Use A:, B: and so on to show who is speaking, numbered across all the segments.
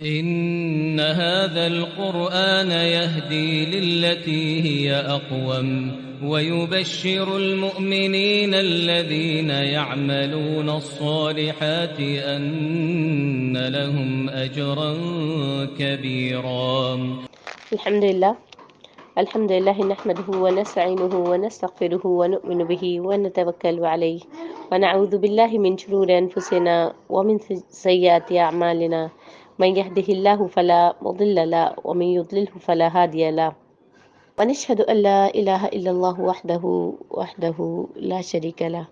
A: إن هذا القرآن يهدي للتي هي أقوم ويبشر المؤمنين الذين يعملون الصالحات أن لهم أجرا كبيرا.
B: الحمد لله نحمده ونستعينه ونستغفره ونؤمن به ونتوكل عليه ونعوذ بالله من شرور أنفسنا ومن سيئات أعمالنا من يهده الله فلا مضل له ومن يضلله فلا هادي له ونشهد أن لا إله إلا الله وحده لا شريك له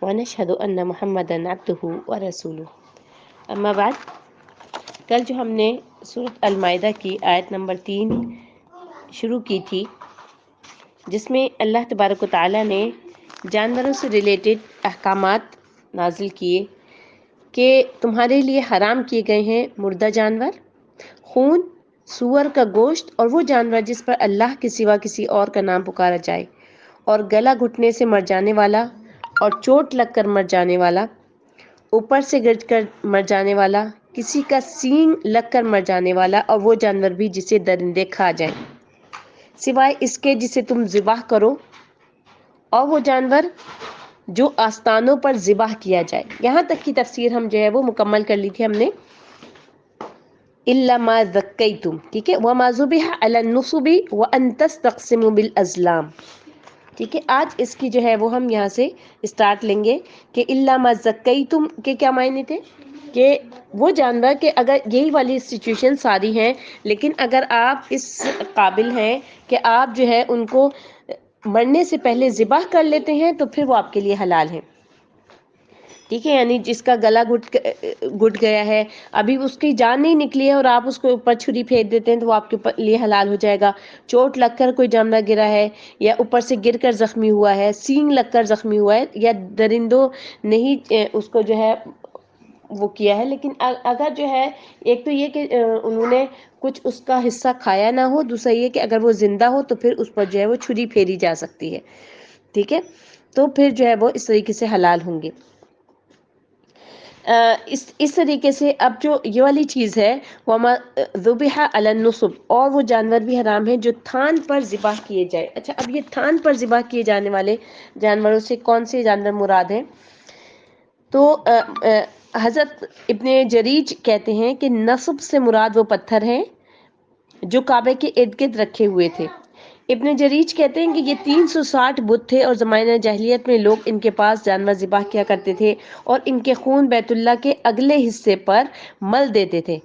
B: ونشهد أن محمدا عبده ورسوله. اما بعد، کل جو ہم نے سورۃ المائدہ کی آیت نمبر 3 شروع کی تھی، جس میں اللہ تبارک و تعالیٰ نے جانوروں سے ریلیٹڈ احکامات نازل کیے کہ تمہارے لیے حرام کیے گئے ہیں مردہ جانور، خون، سور کا گوشت اور وہ جانور جس پر اللہ کے سوا کسی اور کا نام پکارا جائے، اور گلا گھٹنے سے مر جانے والا اور چوٹ لگ کر مر جانے والا، اوپر سے گر کر مر جانے والا، کسی کا سینگ لگ کر مر جانے والا، اور وہ جانور بھی جسے درندے کھا جائیں سوائے اس کے جسے تم ذبح کرو، اور وہ جانور جو آستانوں پر ذبح کیا جائے. یہاں تک کی تفسیر ہم جو ہے وہ مکمل کر لی تھی ہم نے. الا ما ذکیتم، ٹھیک ہے، وما ذبح علی النصب وان تستقسموا بالازلام. ٹھیک ہے، آج اس کی جو ہے وہ ہم یہاں سے اسٹارٹ لیں گے کہ الا ما ذکیتم کے کیا معنی تھے، کہ وہ جانور کہ اگر یہی والی سچویشن ساری ہیں، لیکن اگر آپ اس قابل ہیں کہ آپ جو ہے ان کو مرنے سے پہلے ذبح کر لیتے ہیں تو پھر وہ آپ کے لیے حلال ہیں. ٹھیک ہے، یعنی جس کا گلا گھٹ گیا ہے، ابھی اس کی جان نہیں نکلی ہے اور آپ اس کو اوپر چھری پھینک دیتے ہیں تو وہ آپ کے لیے حلال ہو جائے گا. چوٹ لگ کر کوئی جانور گرا ہے یا اوپر سے گر کر زخمی ہوا ہے، سینگ لگ کر زخمی ہوا ہے، یا درندوں نہیں اس کو جو ہے وہ کیا ہے، لیکن اگر جو ہے ایک تو یہ کہ انہوں نے کچھ اس کا حصہ کھایا نہ ہو، دوسرا یہ کہ اگر وہ زندہ ہو تو پھر اس پر جو ہے وہ چھری پھیری جا سکتی ہے. ٹھیک ہے، تو پھر جو ہے وہ اس طریقے سے حلال ہوں گے. اس طریقے سے اب جو یہ والی چیز ہے وما ذبح علی النصب، اور وہ جانور بھی حرام ہیں جو تھان پر ذبح کیے جائے. اچھا، اب یہ تھان پر ذبح کیے جانے والے جانوروں سے کون سے جانور مراد ہیں؟ تو حضرت ابن جریج کہتے ہیں کہ نصب سے مراد وہ پتھر ہیں جو کعبے کے ارد گرد رکھے ہوئے تھے. ابن جریج کہتے ہیں کہ یہ 360 بت تھے اور زمانہ جاہلیت میں لوگ ان کے پاس جانور ذبح کیا کرتے تھے اور ان کے خون بیت اللہ کے اگلے حصے پر مل دیتے تھے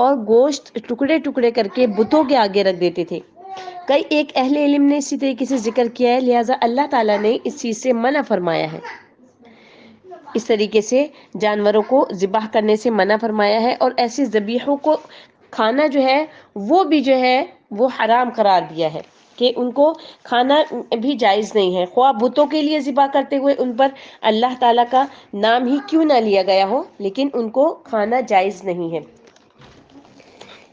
B: اور گوشت ٹکڑے ٹکڑے کر کے بتوں کے آگے رکھ دیتے تھے. کئی ایک اہل علم نے اسی طریقے سے ذکر کیا ہے، لہٰذا اللہ تعالیٰ نے اس چیز سے منع فرمایا ہے. اس طریقے سے جانوروں کو ذبح کرنے سے منع فرمایا ہے، اور ایسے ذبیحوں کو کھانا جو ہے وہ بھی جو ہے وہ حرام قرار دیا ہے کہ ان کو کھانا بھی جائز نہیں ہے، خواہ بتوں کے لیے ذبح کرتے ہوئے ان پر اللہ تعالیٰ کا نام ہی کیوں نہ لیا گیا ہو، لیکن ان کو کھانا جائز نہیں ہے.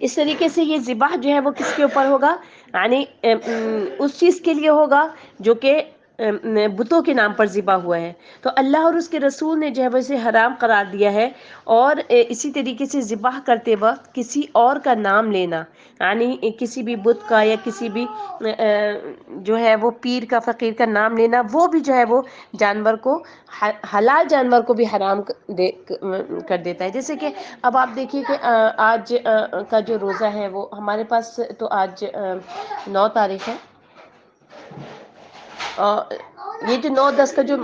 B: اس طریقے سے یہ ذبح جو ہے وہ کس کے اوپر ہوگا، یعنی اس چیز کے لیے ہوگا جو کہ بتوں کے نام پر ذبح ہوا ہے. تو اللہ اور اس کے رسول نے جو ہے وہ اسے حرام قرار دیا ہے. اور اسی طریقے سے ذبح کرتے وقت کسی اور کا نام لینا، یعنی کسی بھی بت کا یا کسی بھی جو ہے وہ پیر کا فقیر کا نام لینا، وہ بھی جو ہے وہ جانور کو حلال جانور کو بھی حرام کر دیتا ہے. جیسے کہ اب آپ دیکھیے کہ آج کا جو روزہ ہے وہ ہمارے پاس تو آج 9 تاریخ ہے، اور یہ جو 9-10 کا جو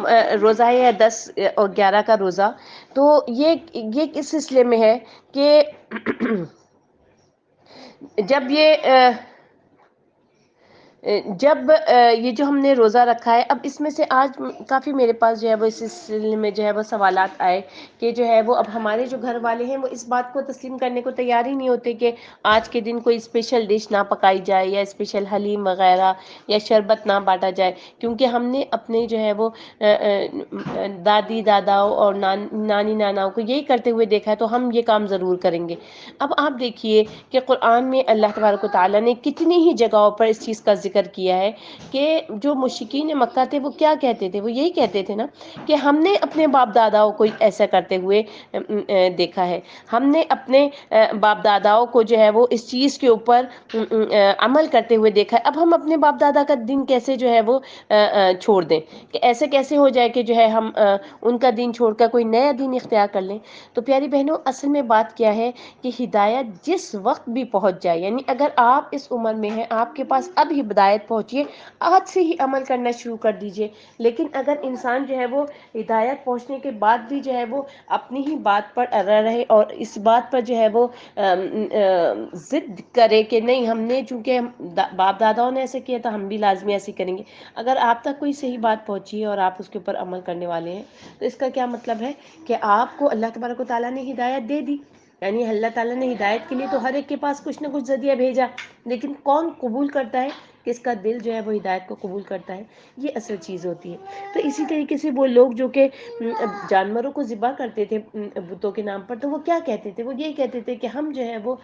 B: روزہ ہے یا 10 اور 11 کا روزہ، تو یہ کس سلسلے میں ہے کہ جب یہ جو ہم نے روزہ رکھا ہے، اب اس میں سے آج کافی میرے پاس جو ہے وہ اس سلسلے میں جو ہے وہ سوالات آئے کہ جو ہے وہ اب ہمارے جو گھر والے ہیں وہ اس بات کو تسلیم کرنے کو تیار ہی نہیں ہوتے کہ آج کے دن کوئی اسپیشل ڈش نہ پکائی جائے یا اسپیشل حلیم وغیرہ یا شربت نہ بانٹا جائے، کیونکہ ہم نے اپنے جو ہے وہ دادی داداؤں اور نانی ناناؤں کو یہی کرتے ہوئے دیکھا ہے، تو ہم یہ کام ضرور کریں گے. اب آپ دیکھیے کہ قرآن میں اللہ تبارک و تعالیٰ نے کتنی ہی جگہوں پر اس چیز کا ذکر کیا ہے کہ جو مشرکین مکہ تھے وہ کیا کہتے تھے، وہ یہی کہتے تھے نا کہ ہم نے اپنے باپ داداؤں کو ایسا کرتے ہوئے دیکھا ہے، ہم نے اپنے باپ داداؤں کو جو ہے وہ اس چیز کے اوپر عمل کرتے ہوئے دیکھا ہے، اب ہم اپنے باپ دادا کا دین کیسے جو ہے وہ چھوڑ دیں، کہ ایسے کیسے ہو جائے کہ جو ہے ہم ان کا دین چھوڑ کر کوئی نیا دین اختیار کر لیں۔ تو پیاری بہنوں، اصل میں بات کیا ہے کہ ہدایت جس وقت بھی پہنچ جائے، یعنی اگر آپ اس عمر میں ہیں، آپ کے پاس اب ہدایت پہنچی ہے، آج سے ہی عمل کرنا شروع کر دیجئے۔ لیکن اگر انسان جو ہے وہ ہدایت پہنچنے کے بعد بھی جو ہے وہ اپنی ہی بات پر اڑا رہے اور اس بات پر جو ہے وہ ضد کرے کہ نہیں، ہم نے چونکہ باپ داداؤں نے ایسے کیا تھا، ہم بھی لازمی ایسے کریں گے۔ اگر آپ تک کوئی صحیح بات پہنچی ہے اور آپ اس کے اوپر عمل کرنے والے ہیں، تو اس کا کیا مطلب ہے کہ آپ کو اللہ تبارک و تعالیٰ نے ہدایت دے دی، یعنی اللہ تعالیٰ نے ہدایت کے لیے تو ہر ایک کے پاس کچھ نہ کچھ ذریعہ بھیجا، لیکن کون قبول کرتا ہے، کس کا دل جو ہے وہ ہدایت کو قبول کرتا ہے، یہ اصل چیز ہوتی ہے۔ تو اسی طریقے سے وہ لوگ جو کہ جانوروں کو ذبح کرتے تھے بتوں کے نام پر، تو وہ کیا کہتے تھے، وہ یہی کہتے تھے کہ ہم جو ہے وہ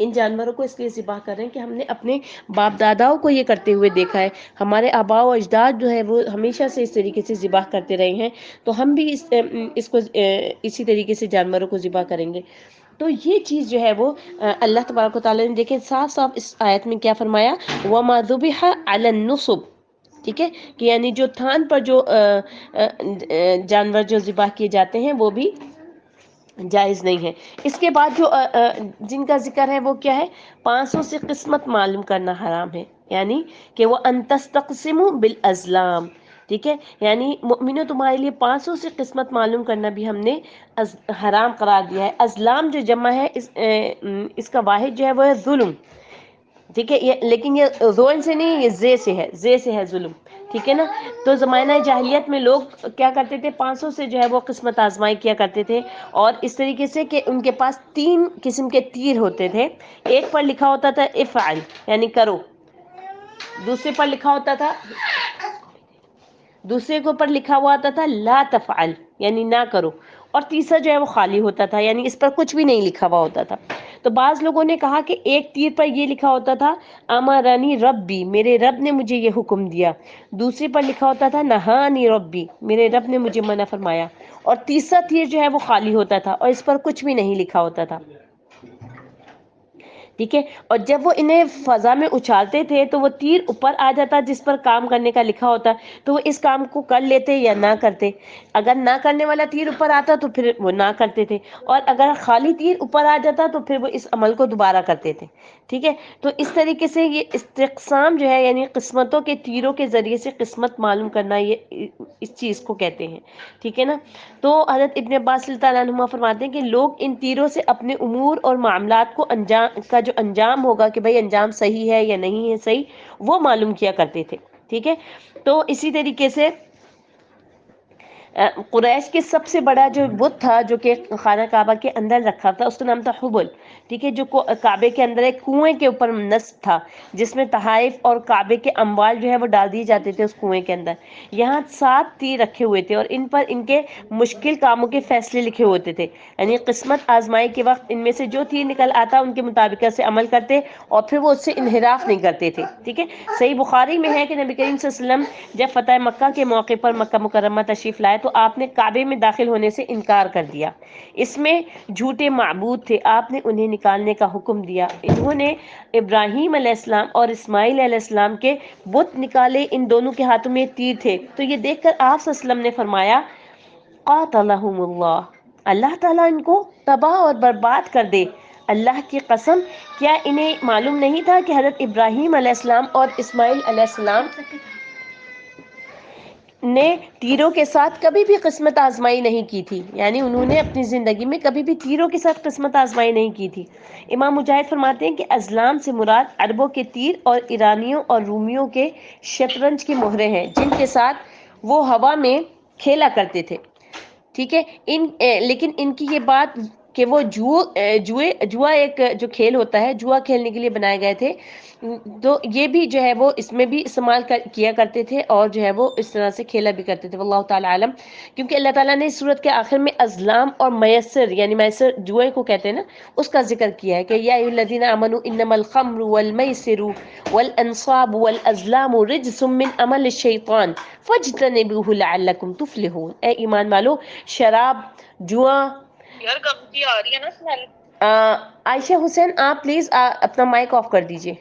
B: ان جانوروں کو اس لیے ذبح کر رہے ہیں کہ ہم نے اپنے باپ داداؤں کو یہ کرتے ہوئے دیکھا ہے، ہمارے آباء و اجداد جو ہے وہ ہمیشہ سے اس طریقے سے ذبح کرتے رہے ہیں، تو ہم بھی اس کو اسی طریقے سے جانوروں کو ذبح کریں گے۔ تو یہ چیز جو ہے وہ اللہ تبارک و تعالیٰ نے دیکھیں صاف صاف اس آیت میں کیا فرمایا، وَمَا ذُبِحَ عَلَى النُّصُبِ، ٹھیک ہے، کہ یعنی جو تھان پر جو جانور جو ذبح کیے جاتے ہیں وہ بھی جائز نہیں ہے۔ اس کے بعد جو جن کا ذکر ہے وہ کیا ہے، 500 سے قسمت معلوم کرنا حرام ہے، یعنی کہ وہ ان تستقسموا بالازلام، ٹھیک ہے، یعنی مومنوں تمہارے لیے 500 سے قسمت معلوم کرنا بھی ہم نے حرام قرار دیا ہے۔ ازلام جو جمع ہے اس کا واحد جو ہے وہ ہے ظلم، ٹھیک ہے، لیکن یہ زون سے نہیں، یہ زے سے ہے، زے سے ہے ظلم، ٹھیک ہے نا۔ تو زمانہ جاہلیت میں لوگ کیا کرتے تھے، 500 سے جو ہے وہ قسمت آزمائی کیا کرتے تھے، اور اس طریقے سے کہ ان کے پاس 3 قسم کے تیر ہوتے تھے، ایک پر لکھا ہوتا تھا افعل یعنی کرو، دوسرے پر لکھا ہوتا تھا، دوسرے کے اوپر لکھا ہوا ہوتا تھا لا تفعل یعنی نہ کرو، اور تیسرا جو ہے وہ خالی ہوتا تھا، یعنی اس پر کچھ بھی نہیں لکھا ہوا ہوتا تھا۔ تو بعض لوگوں نے کہا کہ ایک تیر پر یہ لکھا ہوتا تھا امرنی ربی، میرے رب نے مجھے یہ حکم دیا، دوسرے پر لکھا ہوتا تھا نہانی ربی، میرے رب نے مجھے منع فرمایا، اور تیسرا تیر جو ہے وہ خالی ہوتا تھا اور اس پر کچھ بھی نہیں لکھا ہوتا تھا، ٹھیک ہے۔ اور جب وہ انہیں فضا میں اچھالتے تھے تو وہ تیر اوپر آ جاتا جس پر کام کرنے کا لکھا ہوتا، تو وہ اس کام کو کر لیتے یا نہ کرتے، اگر نہ کرنے والا تیر اوپر آتا تو پھر وہ نہ کرتے تھے، اور اگر خالی تیر اوپر آ جاتا تو پھر وہ اس عمل کو دوبارہ کرتے تھے، ٹھیک ہے۔ تو اس طریقے سے یہ استقسام جو ہے، یعنی قسمتوں کے تیروں کے ذریعے سے قسمت معلوم کرنا، یہ اس چیز کو کہتے ہیں، ٹھیک ہے نا۔ تو حضرت ابن عباس رضی اللہ عنہما فرماتے ہیں کہ لوگ ان تیروں سے اپنے امور اور معاملات کو جو انجام ہوگا کہ بھئی انجام صحیح ہے یا نہیں ہے صحیح، وہ معلوم کیا کرتے تھے، ٹھیک ہے۔ تو اسی طریقے سے قریش کے سب سے بڑا جو بت تھا جو کہ خانہ کعبہ کے اندر رکھا تھا، اس کا نام تھا حبل، ٹھیک ہے، جو کعبے کے اندر ایک کنویں کے اوپر نصب تھا، جس میں تحائف اور کعبے کے اموال جو ہے وہ ڈال دیے جاتے تھے اس کنویں کے اندر۔ یہاں 7 تیر رکھے ہوئے تھے اور ان پر ان کے مشکل کاموں کے فیصلے لکھے ہوتے تھے، یعنی قسمت آزمائی کے وقت ان میں سے جو تیر نکل آتا ان کے مطابق سے عمل کرتے اور پھر وہ اس سے انحراف نہیں کرتے تھے، ٹھیک ہے۔ صحیح بخاری میں ہے کہ نبی کریم صلی اللہ علیہ وسلم جب فتح مکہ کے موقع پر مکہ مکرمہ تشریف لائے تو آپ نے کعبے میں داخل ہونے سے انکار کر دیا، اس میں جھوٹے معبود تھے، آپ نے انہیں نکالنے کا حکم دیا، انہوں نے ابراہیم علیہ السلام اور اسماعیل علیہ السلام کے بت نکالے، ان دونوں کے ہاتھوں میں تیر تھے۔ تو یہ دیکھ کر آپ صلی اللہ علیہ وسلم نے فرمایا قاتلہم اللہ، اللہ تعالیٰ ان کو تباہ اور برباد کر دے، اللہ کی قسم کیا انہیں معلوم نہیں تھا کہ حضرت ابراہیم علیہ السلام اور اسماعیل علیہ السلام نے تیروں کے ساتھ کبھی بھی قسمت آزمائی نہیں کی تھی، یعنی انہوں نے اپنی زندگی میں کبھی بھی تیروں کے ساتھ قسمت آزمائی نہیں کی تھی۔ امام مجاہد فرماتے ہیں کہ ازلام سے مراد عربوں کے تیر اور ایرانیوں اور رومیوں کے شطرنج کی مہرے ہیں جن کے ساتھ وہ ہوا میں کھیلا کرتے تھے، ٹھیک ہے۔ لیکن ان کی یہ بات کہ وہ جوا ایک جو کھیل ہوتا ہے، جوا کھیلنے کے لیے بنائے گئے تھے، تو یہ بھی جو ہے وہ اس میں بھی استعمال کیا کرتے تھے اور جو ہے وہ اس طرح سے کھیلا بھی کرتے تھے، واللہ تعالی عالم۔ کیونکہ اللہ تعالیٰ نے اس سورت کے آخر میں ازلام اور میسر، یعنی میسر جوئے کو کہتے ہیں نا، اس کا ذکر کیا ہے کہ یا ایھا الذین آمنوا انما الخمر والمیسر والانصاب والازلام رجس من عمل الشیطان فاجتنبوه لعلکم تفلحون۔ اے ایمان والو، شراب، جوا، یار گندی آ رہی ہے نا اسمیل۔ عائشہ حسین آپ پلیز اپنا مائک آف کر دیجئے۔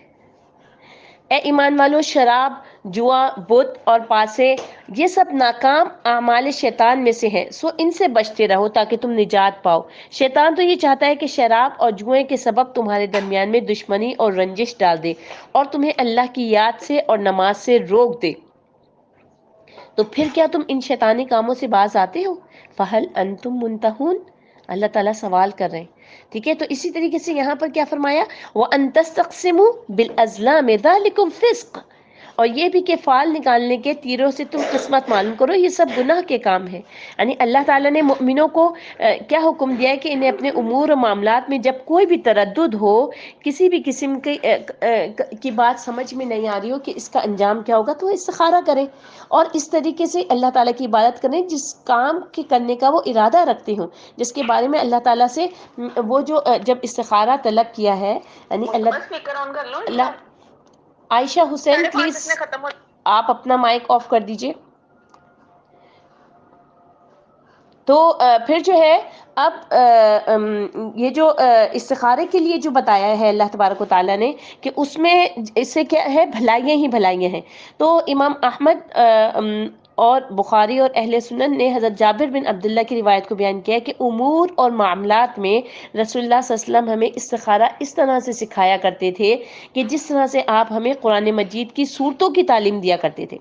B: اے ایمان والو، شراب، جوا، بت اور پاسے، یہ سب ناکام اعمال شیطان میں سے ہیں، سو ان سے بچتے رہو تاکہ تم نجات پاؤ۔ شیطان تو یہ چاہتا ہے کہ شراب اور جوئے کے سبب تمہارے درمیان میں دشمنی اور رنجش ڈال دے اور تمہیں اللہ کی یاد سے اور نماز سے روک دے۔ تو پھر کیا تم ان شیطانی کاموں سے باز آتے ہو؟ فَهَلْ أَنْتُمْ مُنْتَهُونَ؟ اللہ تعالیٰ سوال کر رہے ہیں، ٹھیک ہے؟ تو اسی طریقے سے یہاں پر کیا فرمایا؟ وَأَن تَسْتَقْسِمُوا بِالْأَزْلَامِ ذَلِكُمْ فِسْقٌ، اور یہ بھی کہ فال نکالنے کے تیروں سے تم قسمت معلوم کرو، یہ سب گناہ کے کام ہیں۔ یعنی اللہ تعالیٰ نے مؤمنوں کو کیا حکم دیا ہے کہ انہیں اپنے امور و معاملات میں جب کوئی بھی تردد ہو، کسی بھی قسم کی بات سمجھ میں نہیں آ رہی ہو کہ اس کا انجام کیا ہوگا، تو استخارہ کریں اور اس طریقے سے اللہ تعالیٰ کی عبادت کریں جس کام کے کرنے کا وہ ارادہ رکھتے ہوں، جس کے بارے میں اللہ تعالیٰ سے وہ جو جب استخارہ طلب کیا ہے، یعنی اللہ عائشہ حسین پلیز آپ اپنا مائک آف کر دیجئے۔ تو پھر جو ہے اب یہ جو استخارے کے لیے جو بتایا ہے اللہ تبارک و تعالیٰ نے کہ اس میں اس سے کیا ہے، بھلائیاں ہی بھلائیاں ہیں۔ تو امام احمد اور بخاری اور اہل سنن نے حضرت جابر بن عبداللہ کی روایت کو بیان کیا کہ امور اور معاملات میں رسول اللہ صلی اللہ علیہ وسلم ہمیں استخارہ اس طرح سے سکھایا کرتے تھے کہ جس طرح سے آپ ہمیں قرآن مجید کی صورتوں کی تعلیم دیا کرتے تھے۔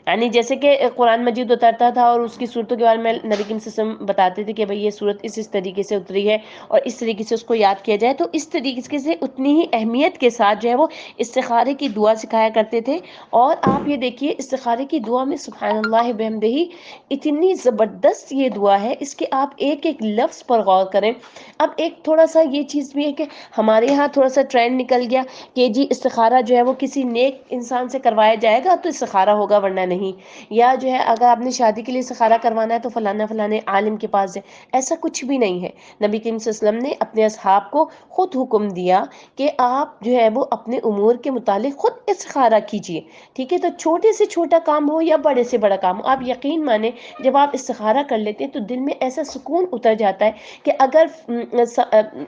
B: یعنی جیسے کہ قرآن مجید اترتا تھا اور اس کی صورتوں کے بارے میں نبی کریم صلی اللہ علیہ وسلم بتاتے تھے کہ بھئی یہ صورت اس طریقے سے اتری ہے اور اس طریقے سے اس کو یاد کیا جائے، تو اس طریقے سے اتنی ہی اہمیت کے ساتھ جو ہے وہ استخارے کی دعا سکھایا کرتے تھے۔ اور آپ یہ دیکھیے استخارے کی دعا میں سبحان اللہ بحمدہ اتنی زبردست یہ دعا ہے، اس کے آپ ایک ایک لفظ پر غور کریں۔ اب ایک تھوڑا سا یہ چیز بھی ہے کہ ہمارے ہاں تھوڑا سا ٹرینڈ نکل گیا کہ جی استخارہ جو ہے وہ کسی نیک انسان سے کروایا جائے گا تو استخارہ ہوگا ورنہ نہیں، یا جو ہے اگر آپ نے شادی کے لیے استخارہ کروانا ہے تو فلانا فلانے عالم کے پاس جائے۔ ایسا کچھ بھی نہیں ہے۔ نبی کریم صلی اللہ علیہ وسلم نے اپنے اصحاب کو خود حکم دیا کہ آپ جو ہے وہ اپنے امور کے متعلق خود استخارہ کیجئے، ٹھیک ہے؟ تو چھوٹے سے چھوٹا کام ہو یا بڑے سے بڑا کام ہو، آپ یقین مانیں جب آپ استخارہ کر لیتے ہیں تو دل میں ایسا سکون اتر جاتا ہے کہ اگر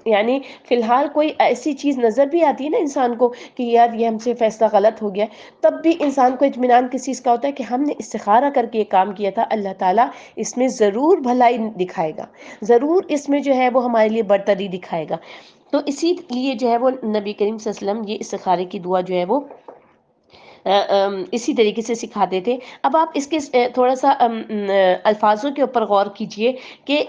B: یعنی فی الحال کوئی ایسی چیز نظر بھی آتی ہے نا انسان کو کہ یار یہ ہم سے فیصلہ غلط ہو گیا، تب بھی انسان کو اطمینان کس چیز کا ہوتا ہے کہ ہم نے استخارہ کر کے یہ کام کیا تھا، اللہ تعالیٰ اس میں ضرور بھلائی دکھائے گا، ضرور اس میں جو ہے وہ ہمارے لیے برتری دکھائے گا۔ تو اسی لیے جو ہے وہ نبی کریم صلی اللہ علیہ وسلم یہ استخارے کی دعا جو ہے وہ اسی طریقے سے سکھاتے تھے۔ اب آپ اس کے تھوڑا سا الفاظوں کے اوپر غور کیجئے کہ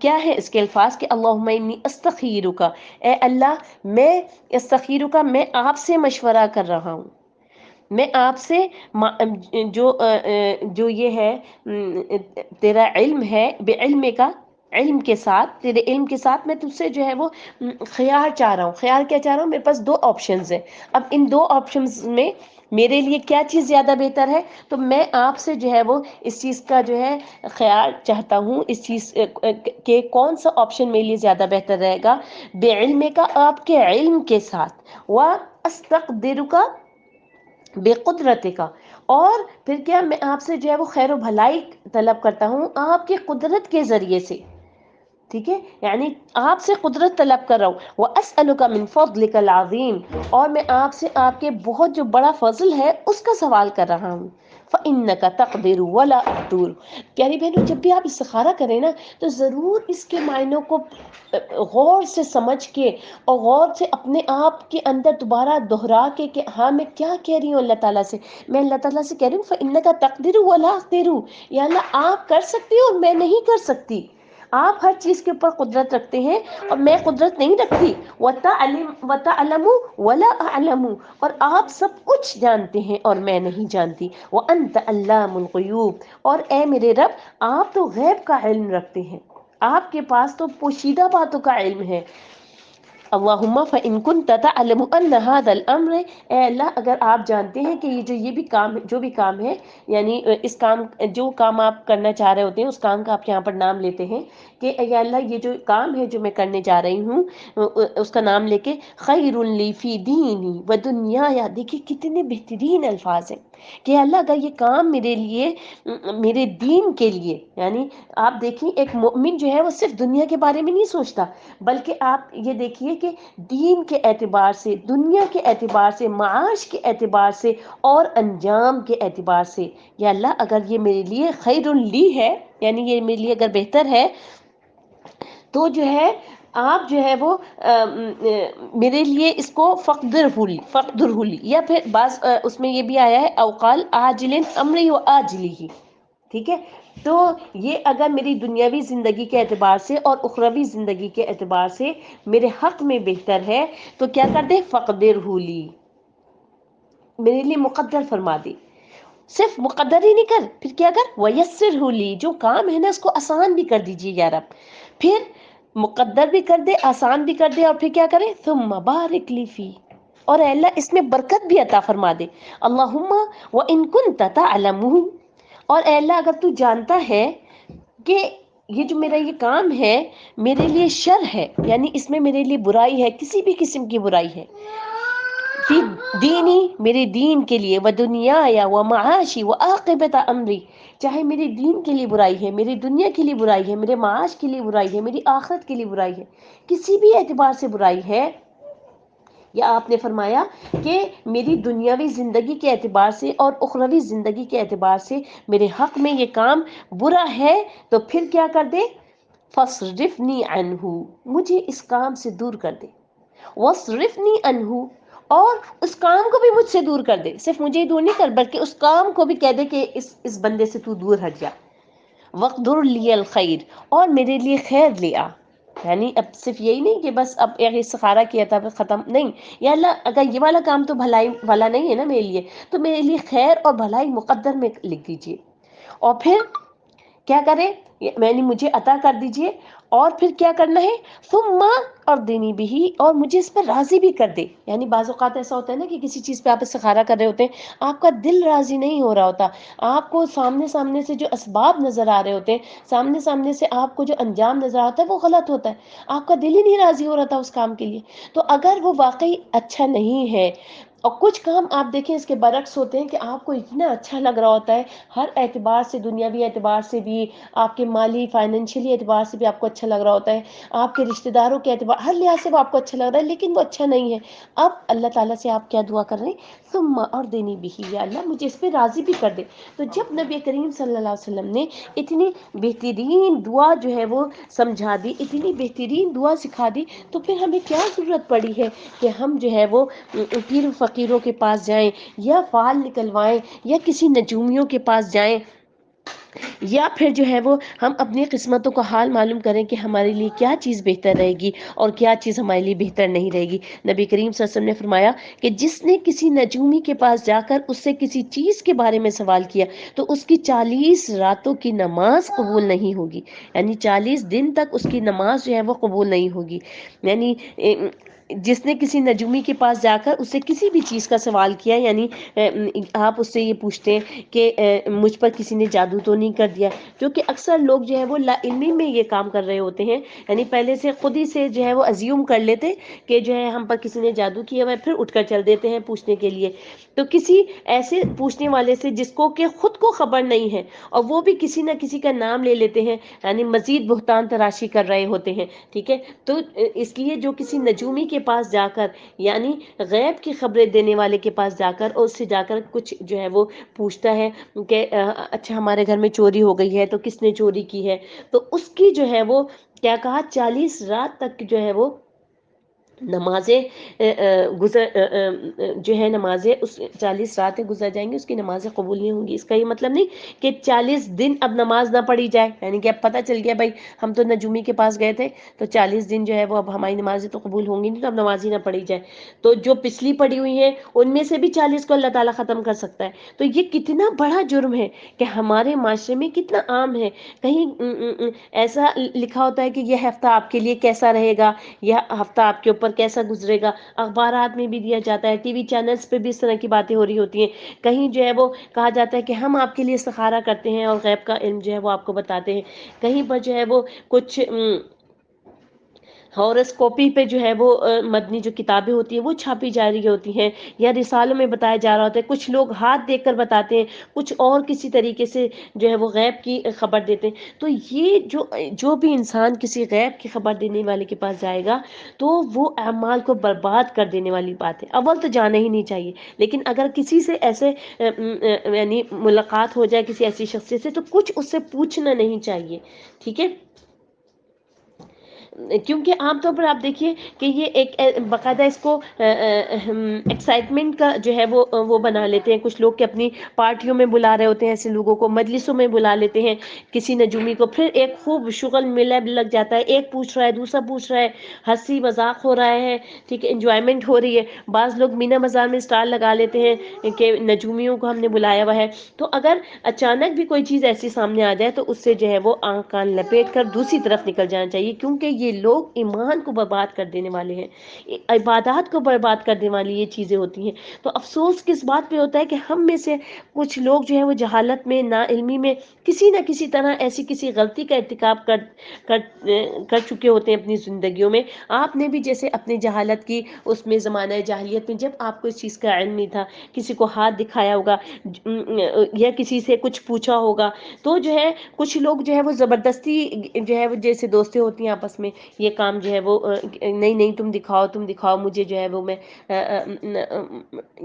B: کیا ہے اس کے الفاظ کہ اللہم انی استخیرک، اے اللہ میں استخیرک، میں آپ سے مشورہ کر رہا ہوں، میں آپ سے جو یہ ہے تیرا علم ہے، بعلم کا، علم کے ساتھ، تیرے علم کے ساتھ میں تجھ سے جو ہے وہ خیار چاہ رہا ہوں۔ خیار کیا چاہ رہا ہوں؟ میرے پاس دو آپشنز ہیں، اب ان دو آپشنز میں میرے لیے کیا چیز زیادہ بہتر ہے، تو میں آپ سے جو ہے وہ اس چیز کا جو ہے خیال چاہتا ہوں، اس چیز کے کون سا آپشن میرے لیے زیادہ بہتر رہے گا، بعلم کا، آپ کے علم کے ساتھ، واستقدرک، بے قدرت کا، اور پھر کیا میں آپ سے جو ہے وہ خیر و بھلائی طلب کرتا ہوں آپ کے قدرت کے ذریعے سے، ٹھیک ہے؟ یعنی آپ سے قدرت طلب کر رہا ہوں۔ وَأَسْأَلُكَ مِن فَضْلِكَ الْعَظِيمِ، اور میں آپ سے آپ کے بہت جو بڑا فضل ہے اس کا سوال کر رہا ہوں۔ فَإِنَّكَ تَقْدِرُ وَلَا أَقْدِرُ، پیاری بہنوں جب بھی آپ استخارہ کریں نا تو ضرور اس کے معنوں کو غور سے سمجھ کے اور غور سے اپنے آپ کے اندر دوبارہ دہرا کے کہ ہاں میں کیا کہہ رہی ہوں اللہ تعالیٰ سے، میں اللہ تعالیٰ سے کہہ رہی ہوں فَإِنَّكَ تَقْدِرُ وَلَا أَقْدِرُ، یا اللہ آپ کر سکتی ہو اور میں نہیں کر سکتی، آپ ہر چیز کے اوپر قدرت رکھتے ہیں اور میں قدرت نہیں رکھتی، وَتَعْلَمُ وَلَا أَعْلَمُ، اور آپ سب کچھ جانتے ہیں اور میں نہیں جانتی، وَأَنْتَ عَلَّامُ الْغُیُوبِ، اور اے میرے رب آپ تو غیب کا علم رکھتے ہیں، آپ کے پاس تو پوشیدہ باتوں کا علم ہے. اللہم فإن كنت تعلم ان هذا الامر، اے اللہ اگر آپ جانتے ہیں کہ یہ بھی کام، جو بھی کام ہے، یعنی اس کام، جو کام آپ کرنا چاہ رہے ہوتے ہیں اس کام کا آپ یہاں پر نام لیتے ہیں کہ اے اللہ یہ جو کام ہے جو میں کرنے جا رہی ہوں اس کا نام لے کے، خیر لی فی دینی و دنیا، دیکھیے کتنے بہترین الفاظ ہیں کہ اللہ اگر یہ کام میرے لیے، میرے دین کے لیے، یعنی آپ دیکھیں ایک مومن جو ہے وہ صرف دنیا کے بارے میں نہیں سوچتا، بلکہ آپ یہ دیکھیے کہ دین کے اعتبار سے، دنیا کے اعتبار سے، معاش کے اعتبار سے اور انجام کے اعتبار سے، یا اللہ اگر یہ میرے لیے خیر لی ہے، یعنی یہ میرے لیے اگر بہتر ہے، تو جو ہے آپ جو ہے وہ میرے لیے اس کو فقدر ہولی، یا پھر بعض اس میں یہ بھی آیا ہے اوقال عاجل امری و آجلی ہی، ٹھیک ہے. تو یہ اگر میری دنیاوی زندگی کے اعتبار سے اور اخروی زندگی کے اعتبار سے میرے حق میں بہتر ہے تو کیا کر دے، فقدر ہولی، میرے لیے مقدر فرما دے. صرف مقدر ہی نہیں کر، پھر کیا کر، ویسر ہولی، جو کام ہے نا اس کو آسان بھی کر دیجیے یا رب. پھر مقدر بھی کر دے، آسان بھی کر دے، اور پھر کیا کرے، ثم بارک لی فی، اور اے اللہ اس میں برکت بھی عطا فرما دے. اللہم وان کنت تعلم، اور اے اللہ اگر تو جانتا ہے کہ یہ جو میرا یہ کام ہے میرے لیے شر ہے، یعنی اس میں میرے لیے برائی ہے، کسی بھی قسم کی برائی ہے، فی دینی، میرے دین کے لیے، و دنیا یا و معاشی و عاقبت امری، چاہے میرے دین کے لیے برائی ہے، میری دنیا کے لیے برائی ہے، میرے معاش کے لیے برائی ہے، میری آخرت کے لیے برائی ہے، کسی بھی اعتبار سے برائی ہے، یا آپ نے فرمایا کہ میری دنیاوی زندگی کے اعتبار سے اور اخروی زندگی کے اعتبار سے میرے حق میں یہ کام برا ہے، تو پھر کیا کر دے، فاصرفنی عنہ، مجھے اس کام سے دور کر دے، واصرفنی عنہ، اور اس کام کو بھی مجھ سے دور کر دے، صرف مجھے ہی دور نہیں کر بلکہ اس کام کو بھی کہہ دے کہ اس بندے سے تو دور ہٹ جا. وقدر لی الخیر، اور میرے لیے خیر لے آ، یعنی اب صرف یہی نہیں کہ بس اب ایک استخارہ کیا تھا پھر ختم نہیں، یا اللہ اگر یہ والا کام تو بھلائی بھلا نہیں ہے نا میرے لیے، تو میرے لیے خیر اور بھلائی مقدر میں لکھ دیجیے، اور پھر کیا کرے، میں نے مجھے عطا کر دیجئے، اور پھر کیا کرنا ہے، ثم ارضنی بہ، اور مجھے اس پر راضی بھی کر دے. یعنی بعض اوقات ایسا ہوتا ہے نا کہ کسی چیز پہ آپ استخارہ کر رہے ہوتے ہیں، آپ کا دل راضی نہیں ہو رہا ہوتا، آپ کو سامنے سے جو اسباب نظر آ رہے ہوتے ہیں، سامنے سے آپ کو جو انجام نظر آتا ہے وہ غلط ہوتا ہے، آپ کا دل ہی نہیں راضی ہو رہا تھا اس کام کے لیے. تو اگر وہ واقعی اچھا نہیں ہے، اور کچھ کام آپ دیکھیں اس کے برعکس ہوتے ہیں کہ آپ کو اتنا اچھا لگ رہا ہوتا ہے، ہر اعتبار سے، دنیاوی اعتبار سے بھی، آپ کے مالی فائنینشلی اعتبار سے بھی آپ کو اچھا لگ رہا ہوتا ہے، آپ کے رشتہ داروں کے اعتبار، ہر لحاظ سے وہ آپ کو اچھا لگ رہا ہے، لیکن وہ اچھا نہیں ہے. اب اللہ تعالیٰ سے آپ کیا دعا کر رہے ہیں، ثم ارضنی بہ، یا اللہ مجھے اس پہ راضی بھی کر دے. تو جب نبی کریم صلی اللہ علیہ وسلم نے اتنی بہترین دعا جو ہے وہ سمجھا دی، اتنی بہترین دعا سکھا دی، تو پھر ہمیں کیا ضرورت پڑی ہے کہ ہم جو ہے وہ پیر و فقیروں کے پاس جائیں، یا فال نکلوائیں، یا کسی نجومیوں کے پاس جائیں، یا پھر جو ہے وہ ہم اپنی قسمتوں کا حال معلوم کریں کہ ہمارے لیے کیا چیز بہتر رہے گی اور کیا چیز ہمارے لیے بہتر نہیں رہے گی. نبی کریم صلی اللہ علیہ وسلم نے فرمایا کہ جس نے کسی نجومی کے پاس جا کر اس سے کسی چیز کے بارے میں سوال کیا تو اس کی 40 راتوں کی نماز قبول نہیں ہوگی، یعنی 40 دن تک اس کی نماز جو ہے وہ قبول نہیں ہوگی. یعنی جس نے کسی نجومی کے پاس جا کر اس سے کسی بھی چیز کا سوال کیا، یعنی آپ اس سے یہ پوچھتے ہیں کہ مجھ پر کسی نے جادو تو نہیں کر دیا، کیونکہ اکثر لوگ جو ہے وہ لا علمی میں یہ کام کر رہے ہوتے ہیں، یعنی پہلے سے خود ہی سے جو ہے وہ ازیوم کر لیتے کہ جو ہے ہم پر کسی نے جادو کیا ہوا ہے، پھر اٹھ کر چل دیتے ہیں پوچھنے کے لیے. تو کسی ایسے پوچھنے والے سے جس کو کہ خود کو خبر نہیں ہے، اور وہ بھی کسی نہ کسی کا نام لے لیتے ہیں، یعنی مزید بہتان تراشی کر رہے ہوتے ہیں، ٹھیک ہے. تو اس لیے جو کسی نجومی کے پاس جا کر، یعنی غیب کی خبریں دینے والے کے پاس جا کر، اور اس سے جا کر کچھ جو ہے وہ پوچھتا ہے کہ اچھا ہمارے گھر میں چوری ہو گئی ہے تو کس نے چوری کی ہے، تو اس کی جو ہے وہ کیا کہا، 40 رات تک جو ہے وہ نمازیں گزر جو ہے نمازیں اس 40 راتیں گزر جائیں گی، اس کی نمازیں قبول نہیں ہوں گی۔ اس کا یہ مطلب نہیں کہ 40 دن اب نماز نہ پڑھی جائے، یعنی کہ اب پتہ چل گیا بھائی ہم تو نجومی کے پاس گئے تھے تو 40 دن جو ہے وہ اب ہماری نمازیں تو قبول ہوں گی نہیں، تو اب نماز ہی نہ پڑھی جائے، تو جو پچھلی پڑھی ہوئی ہیں ان میں سے بھی 40 کو اللہ تعالیٰ ختم کر سکتا ہے۔ تو یہ کتنا بڑا جرم ہے کہ ہمارے معاشرے میں کتنا عام ہے، کہیں ایسا لکھا ہوتا ہے کہ یہ ہفتہ آپ کے لیے کیسا رہے گا، یہ ہفتہ آپ کے اوپر کیسا گزرے گا، اخبارات میں بھی دیا جاتا ہے، ٹی وی چینلز پہ بھی اس طرح کی باتیں ہو رہی ہوتی ہیں، کہیں جو ہے وہ کہا جاتا ہے کہ ہم آپ کے لیے استخارہ کرتے ہیں اور غیب کا علم جو ہے وہ آپ کو بتاتے ہیں، کہیں پر جو ہے وہ کچھ ہورسکوپی پہ جو ہے وہ مدنی جو کتابیں ہوتی ہیں وہ چھاپی جا رہی ہوتی ہیں، یا رسالوں میں بتایا جا رہا ہوتا ہے، کچھ لوگ ہاتھ دیکھ کر بتاتے ہیں، کچھ اور کسی طریقے سے جو ہے وہ غیب کی خبر دیتے ہیں۔ تو یہ جو بھی انسان کسی غیب کی خبر دینے والے کے پاس جائے گا تو وہ اعمال کو برباد کر دینے والی بات ہے۔ اول تو جانا ہی نہیں چاہیے، لیکن اگر کسی سے ایسے یعنی ملاقات ہو جائے کسی ایسی شخصیت سے تو کچھ اس سے پوچھنا نہیں چاہیے، ٹھیک ہے؟ کیونکہ عام طور پر آپ دیکھیے کہ یہ ایک باقاعدہ اس کو ایکسائٹمنٹ کا جو ہے وہ بنا لیتے ہیں کچھ لوگ کہ اپنی پارٹیوں میں بلا رہے ہوتے ہیں ایسے لوگوں کو، مجلسوں میں بلا لیتے ہیں کسی نجومی کو، پھر ایک خوب شغل میلہ لگ جاتا ہے، ایک پوچھ رہا ہے دوسرا پوچھ رہا ہے، ہنسی مذاق ہو رہا ہے، ٹھیک ہے، انجوائمنٹ ہو رہی ہے، بعض لوگ مینا بازار میں اسٹال لگا لیتے ہیں کہ نجومیوں کو ہم نے بلایا ہوا ہے۔ تو اگر اچانک بھی کوئی چیز ایسی سامنے آ جائے تو اس سے جو ہے وہ آنکھ کان لپیٹ کر دوسری طرف نکل جانا چاہیے، کیونکہ یہ لوگ ایمان کو برباد کر دینے والے ہیں، عبادات کو برباد کر دینے والی یہ چیزیں ہوتی ہیں۔ تو افسوس کس بات پہ ہوتا ہے کہ ہم میں سے کچھ لوگ جو ہے وہ جہالت میں، نا علمی میں کسی نہ کسی طرح ایسی کسی غلطی کا ارتکاب کر کر چکے ہوتے ہیں اپنی زندگیوں میں۔ آپ نے بھی جیسے اپنی جہالت کی اس میں زمانہ جاہلیت میں جب آپ کو اس چیز کا علم نہیں تھا، کسی کو ہاتھ دکھایا ہوگا یا کسی سے کچھ پوچھا ہوگا، تو جو ہے کچھ لوگ جو ہے وہ زبردستی جو ہے وہ جیسے دوستیں ہوتی ہیں آپس میں، یہ کام جو ہے وہ نہیں نہیں تم دکھاؤ مجھے جو ہے وہ میں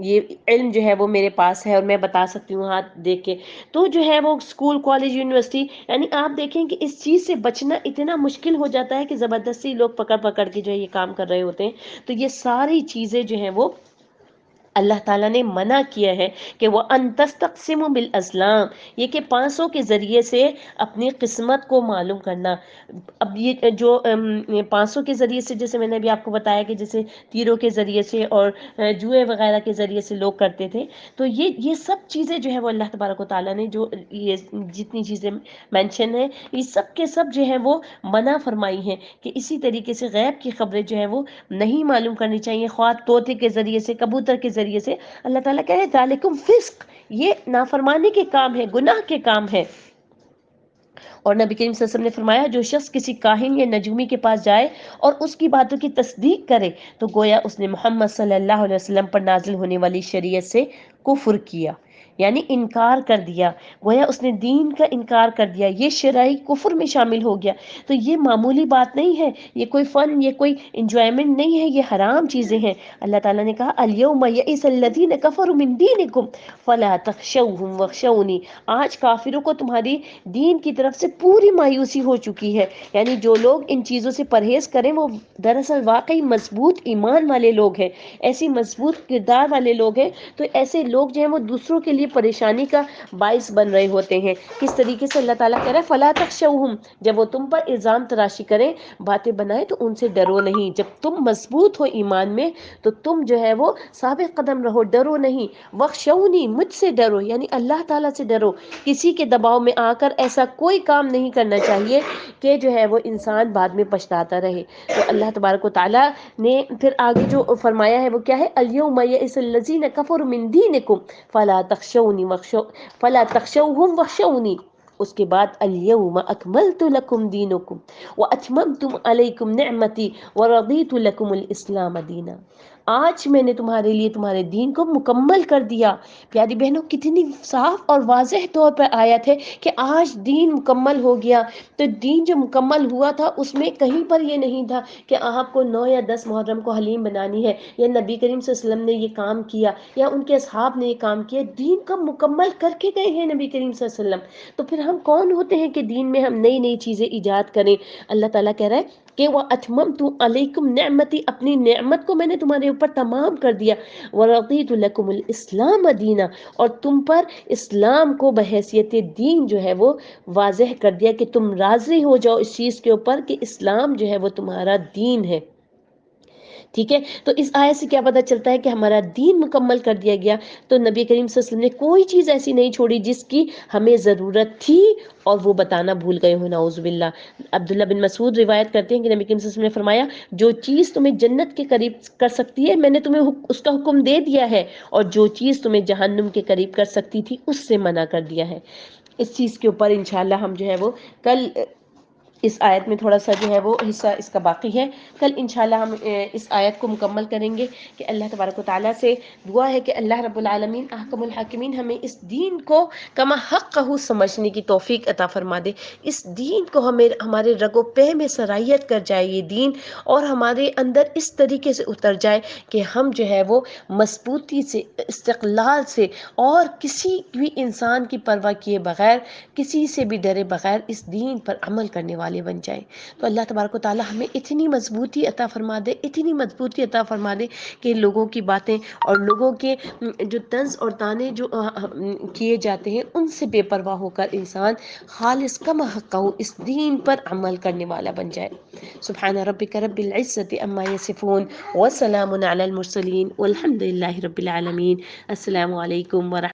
B: یہ علم جو ہے وہ میرے پاس ہے اور میں بتا سکتی ہوں ہاتھ دیکھ کے۔ تو جو ہے وہ اسکول کالج یونیورسٹی، یعنی آپ دیکھیں کہ اس چیز سے بچنا اتنا مشکل ہو جاتا ہے کہ زبردستی لوگ پکڑ پکڑ کے جو ہے یہ کام کر رہے ہوتے ہیں۔ تو یہ ساری چیزیں جو ہیں وہ اللہ تعالیٰ نے منع کیا ہے کہ وہ ان تستقسموا بالازلام، یہ کہ پانسوں کے ذریعے سے اپنی قسمت کو معلوم کرنا۔ اب یہ جو 500 کے ذریعے سے، جیسے میں نے ابھی آپ کو بتایا کہ جیسے تیروں کے ذریعے سے اور جوئے وغیرہ کے ذریعے سے لوگ کرتے تھے، تو یہ سب چیزیں جو ہے وہ اللہ تبارک و تعالیٰ نے جو یہ جتنی چیزیں مینشن ہے یہ سب کے سب جو ہے وہ منع فرمائی ہیں کہ اسی طریقے سے غیب کی خبریں جو ہے وہ نہیں معلوم کرنی چاہیے، خواہ طوطے کے ذریعے سے، کبوتر کے ذریعے سے۔ اللہ تعالیٰ کہہ رہے ذالکم فسق، یہ نافرمانی کے کام ہے، گناہ کے کام ہے۔ اور نبی کریم صلی اللہ علیہ وسلم نے فرمایا جو شخص کسی کاہن یا نجومی کے پاس جائے اور اس کی باتوں کی تصدیق کرے تو گویا اس نے محمد صلی اللہ علیہ وسلم پر نازل ہونے والی شریعت سے کفر کیا، یعنی انکار کر دیا، گویا اس نے دین کا انکار کر دیا، یہ شرعی کفر میں شامل ہو گیا۔ تو یہ معمولی بات نہیں ہے، یہ کوئی فن، یہ کوئی انجوائمنٹ نہیں ہے، یہ حرام چیزیں ہیں۔ اللہ تعالیٰ نے کہا الیوم یئس الذین کفروا من دینکم فلا تخشوهم واخشونی، آج کافروں کو تمہاری دین کی طرف سے پوری مایوسی ہو چکی ہے، یعنی جو لوگ ان چیزوں سے پرہیز کریں وہ دراصل واقعی مضبوط ایمان والے لوگ ہیں، ایسی مضبوط کردار والے لوگ ہیں۔ تو ایسے لوگ جو ہیں وہ دوسروں کے لیے پریشانی کا باعث بن رہے ہوتے ہیں۔ کس طریقے سے اللہ تعالیٰ کہہ رہا ہے فلا تخشوہم، جب وہ تم پر الزام تراشی کریں، باتیں بنائیں تو ان سے ڈرو نہیں، جب تم مضبوط ہو ایمان میں تو تم جو ہے وہ ثابت قدم رہو، ڈرو نہیں، وخشونی، مجھ سے ڈرو، یعنی اللہ تعالیٰ سے ڈرو۔ کسی کے دباؤ میں آ کر ایسا کوئی کام نہیں کرنا چاہیے کہ جو ہے وہ انسان بعد میں پچھتاتا رہے۔ تو اللہ تبارک و تعالیٰ نے پھر آگے جو فرمایا ہے وہ کیا ہے الیوم یئس الذین کفروا من دینکم فلا تخشوهم واخشونی، اس کے بعد الیوم اکملت لکم دینکم واتممت علیکم نعمتی ورضیت لکم الاسلام دینا، آج میں نے تمہارے لیے تمہارے دین کو مکمل کر دیا۔ پیاری بہنوں کتنی صاف اور واضح طور پر آیت ہے کہ آج دین مکمل ہو گیا۔ تو دین جو مکمل ہوا تھا اس میں کہیں پر یہ نہیں تھا کہ آپ کو 9 یا 10 محرم کو حلیم بنانی ہے، یا نبی کریم صلی اللہ علیہ وسلم نے یہ کام کیا یا ان کے اصحاب نے یہ کام کیا، دین کو مکمل کر کے گئے ہیں نبی کریم صلی اللہ علیہ وسلم۔ تو پھر ہم کون ہوتے ہیں کہ دین میں ہم نئی نئی چیزیں ایجاد کریں؟ اللہ تعالیٰ کہہ رہا ہے کہ وَأَتْمَمْتُ عَلَيْكُمْ نِعْمَتِي، اپنی نعمت کو میں نے تمہارے اوپر تمام کر دیا، وَرَضِيتُ لَكُمُ الْإِسْلَامَ دِينًا، اور تم پر اسلام کو بحیثیت دین جو ہے وہ واضح کر دیا کہ تم راضی ہو جاؤ اس چیز کے اوپر کہ اسلام جو ہے وہ تمہارا دین ہے. ٹھیک ہے، تو اس آیت سے کیا پتہ چلتا ہے کہ ہمارا دین مکمل کر دیا گیا. تو نبی کریم صلی اللہ علیہ وسلم نے کوئی چیز ایسی نہیں چھوڑی جس کی ہمیں ضرورت تھی اور وہ بتانا بھول گئے ہو، نعوذ باللہ. عبداللہ بن مسعود روایت کرتے ہیں کہ نبی کریم صلی اللہ علیہ وسلم نے فرمایا جو چیز تمہیں جنت کے قریب کر سکتی ہے میں نے تمہیں اس کا حکم دے دیا ہے، اور جو چیز تمہیں جہنم کے قریب کر سکتی تھی اس سے منع کر دیا ہے. اس چیز کے اوپر انشاءاللہ ہم جو ہے وہ کل اس آیت میں تھوڑا سا جو ہے وہ حصہ اس کا باقی ہے، کل انشاءاللہ ہم اس آیت کو مکمل کریں گے. کہ اللہ تبارک و تعالیٰ سے دعا ہے کہ اللہ رب العالمین احکم الحاکمین ہمیں اس دین کو کما حق سمجھنے کی توفیق عطا فرما دے. اس دین کو ہمیں ہمارے رگ و پہ میں سرائیت کر جائے یہ دین، اور ہمارے اندر اس طریقے سے اتر جائے کہ ہم جو ہے وہ مضبوطی سے، استقلال سے، اور کسی بھی انسان کی پرواہ کیے بغیر، کسی سے بھی ڈرے بغیر اس دین پر عمل کرنے والے بن جائیں. تو اللہ تبارک و تعالیٰ ہمیں اتنی مضبوطی عطا فرما دے، اتنی مضبوطی عطا فرما دے کہ لوگوں کی باتیں اور لوگوں کے جو طنز اور طعنے جو کیے جاتے ہیں ان سے بے پرواہ ہو کر انسان خالص کما حقہ اس دین پر عمل کرنے والا بن جائے. سبحان ربک رب العزت عما یصفون وسلام علی المرسلین والحمد للہ رب العالمین. السلام علیکم ورحمۃ